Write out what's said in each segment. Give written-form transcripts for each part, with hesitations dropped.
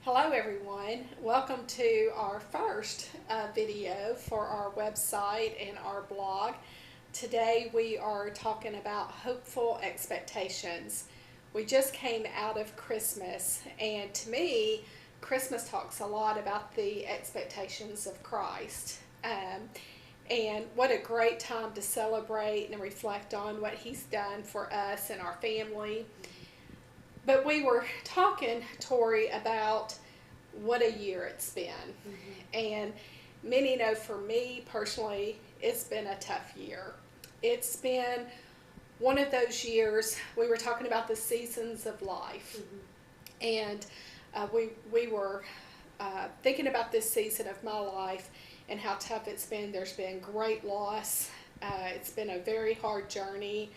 Hello everyone, welcome to our first video for our website and our blog. Today we are talking about hopeful expectations. We just came out of Christmas, and to me Christmas talks a lot about the expectations of Christ. And what a great time to celebrate and reflect on what He's done for us and our family. But we were talking, Tori, about what a year it's been. And many know for me personally, it's been a tough year. It's been one of those years, we were talking about the seasons of life. And we were thinking about this season of my life and how tough it's been. There's been great loss. It's been a very hard journey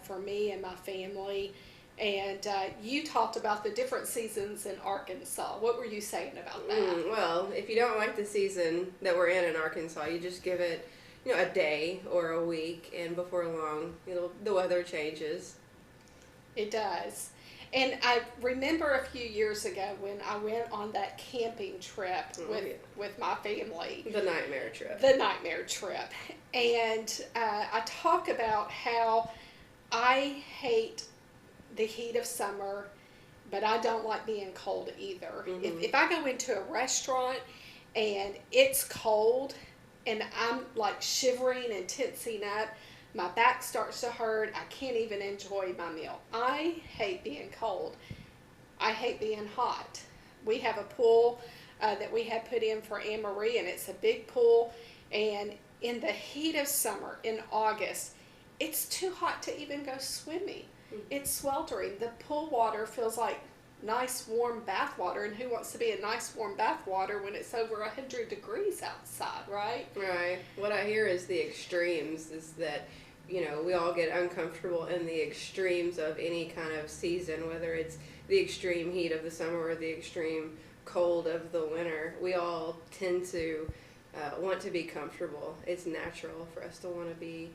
for me and my family. And you talked about the different seasons in Arkansas. What were you saying about that? Well, if you don't like the season that we're in Arkansas, you just give it, a day or a week, and before long, the weather changes. It does. And I remember a few years ago when I went on that camping trip with my family. The nightmare trip. The nightmare trip. And I talk about how I hate the heat of summer, but I don't like being cold either. If I go into a restaurant and it's cold and I'm like shivering and tensing up, my back starts to hurt, I can't even enjoy my meal. I hate being cold. I hate being hot. We have a pool that we had put in for Anne Marie, and it's a big pool, and in the heat of summer, in August, it's too hot to even go swimming. It's sweltering. The pool water feels like nice warm bath water, and who wants to be in nice warm bath water when it's over 100 degrees outside, right? Right. What I hear is the extremes is that, we all get uncomfortable in the extremes of any kind of season, whether it's the extreme heat of the summer or the extreme cold of the winter. We all tend to want to be comfortable. It's natural for us to want to be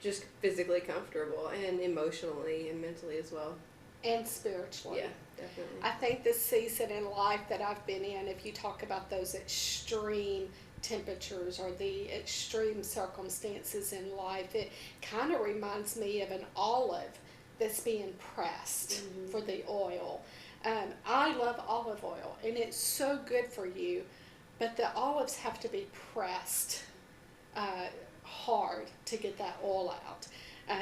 just physically comfortable, and emotionally and mentally as well. And spiritually. Yeah, definitely. I think this season in life that I've been in, if you talk about those extreme temperatures or the extreme circumstances in life, it kind of reminds me of an olive that's being pressed for the oil. I love olive oil, and it's so good for you, but the olives have to be pressed hard to get that oil out.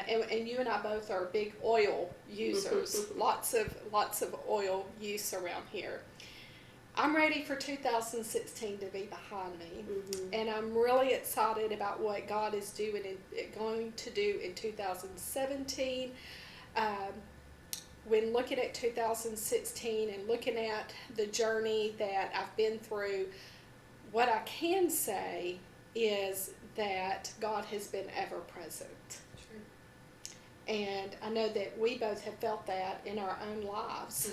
And you and I both are big oil users. lots of oil use around here. I'm ready for 2016 to be behind me, and I'm really excited about what God is going to do in 2017. When looking at 2016 and looking at the journey that I've been through, what I can say is that God has been ever present. True. And I know that we both have felt that in our own lives,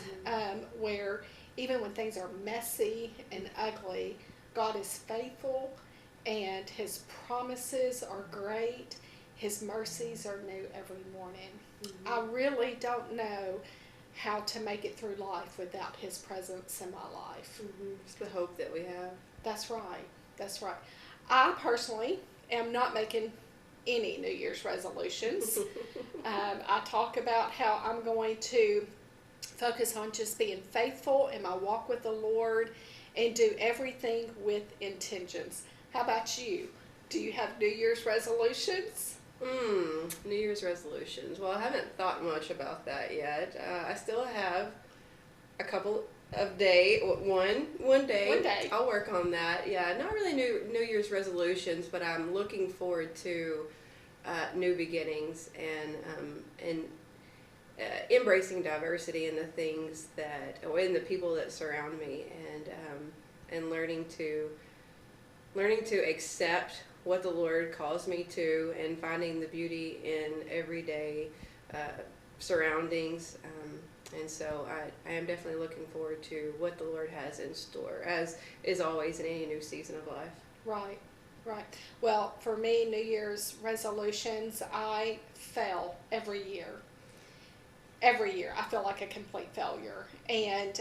where even when things are messy and ugly, God is faithful, and His promises are great. His mercies are new every morning. I really don't know how to make it through life without His presence in my life. It's the hope that we have. That's right. That's right. I personally am not making any New Year's resolutions. I talk about how I'm going to focus on just being faithful in my walk with the Lord and do everything with intentions. How about you? Do you have New Year's resolutions? New Year's resolutions. Well, I haven't thought much about that yet. I still have a couple of one day. I'll work on that. Yeah, not really New Year's resolutions, but I'm looking forward to new beginnings and embracing diversity in the things in the people that surround me, and learning to accept what the Lord calls me to, and finding the beauty in everyday surroundings. And so I am definitely looking forward to what the Lord has in store, as is always in any new season of life. Right. Well, for me, New Year's resolutions, I fail every year. every year I feel like a complete failure. And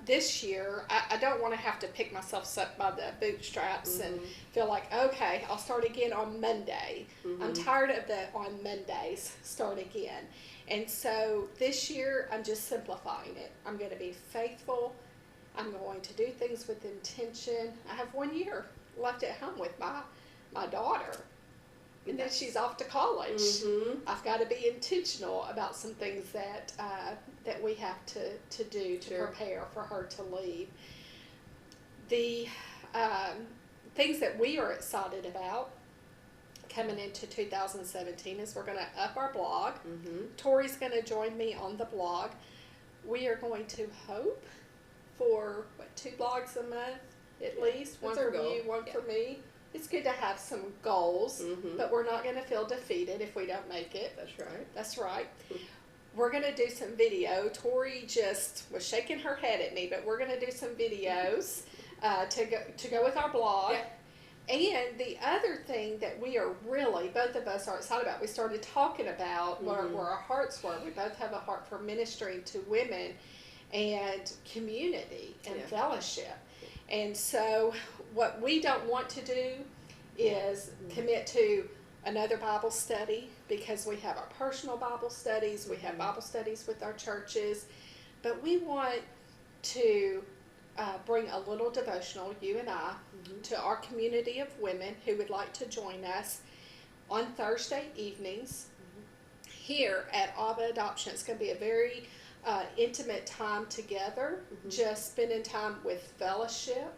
this year, I don't want to have to pick myself up by the bootstraps and feel like, okay, I'll start again on Monday. I'm tired of the on Mondays, start again. And so this year, I'm just simplifying it. I'm going to be faithful. I'm going to do things with intention. I have 1 year left at home with my daughter. And then she's off to college. I've got to be intentional about some things that that we have to do to prepare for her to leave. The things that we are excited about coming into 2017 is we're going to up our blog. Tori's going to join me on the blog. We are going to hope for 2 blogs a month at least. One for you, one for me. It's good to have some goals, but we're not going to feel defeated if we don't make it. That's right. That's right. We're going to do some video. Tori just was shaking her head at me, but we're going to do some videos to go with our blog. Yeah. And the other thing that we are really, both of us are excited about, we started talking about where our hearts were. We both have a heart for ministering to women and community and fellowship. And so what we don't want to do is commit to another Bible study, because we have our personal Bible studies, we have Bible studies with our churches, but we want to bring a little devotional, you and I, to our community of women who would like to join us on Thursday evenings here at Abba Adoption. It's going to be a very intimate time together, just spending time with fellowship,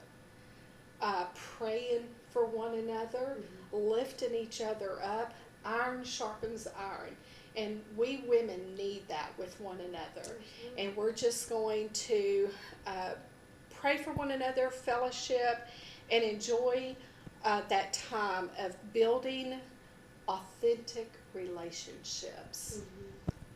praying for one another, lifting each other up. Iron sharpens iron, and we women need that with one another. And we're just going to pray for one another, fellowship, and enjoy that time of building authentic relationships.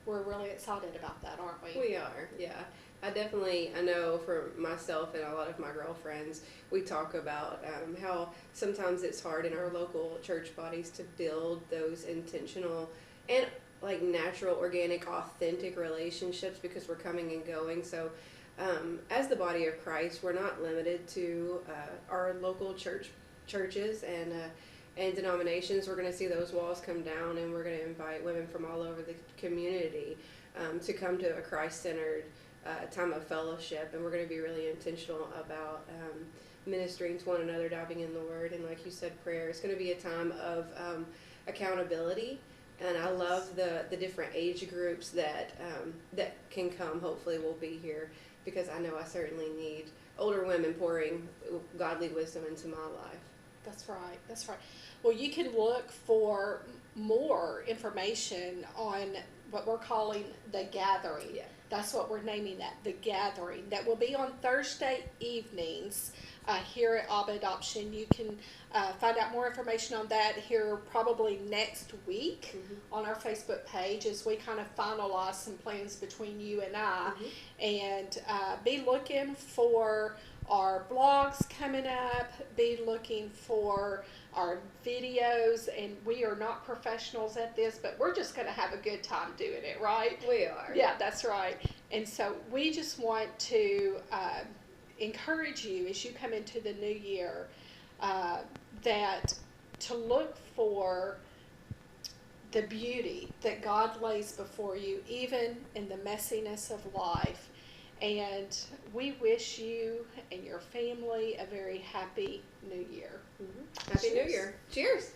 We're really excited about that, aren't we? We are, yeah. I know for myself and a lot of my girlfriends, we talk about how sometimes it's hard in our local church bodies to build those intentional and like natural, organic, authentic relationships because we're coming and going. So as the body of Christ, we're not limited to our local churches and denominations. We're going to see those walls come down, and we're going to invite women from all over the community to come to a Christ-centered time of fellowship, and we're going to be really intentional about ministering to one another, diving in the Word, and like you said, prayer. It's going to be a time of accountability, and I love the different age groups that can come. Hopefully will be here, because I know I certainly need older women pouring godly wisdom into my life. That's right. That's right. Well, you can look for more information on what we're calling the Gathering. Yeah. That's what we're naming that, the Gathering. That will be on Thursday evenings here at Abba Adoption. You can find out more information on that here probably next week on our Facebook page as we kind of finalize some plans between you and I. And be looking for our blogs coming up, be looking for our videos, and we are not professionals at this, but we're just going to have a good time doing it, right? We are. Yeah, that's right. And so we just want to encourage you as you come into the new year that to look for the beauty that God lays before you, even in the messiness of life. And we wish you and your family a very happy new year. Happy New Year. Cheers.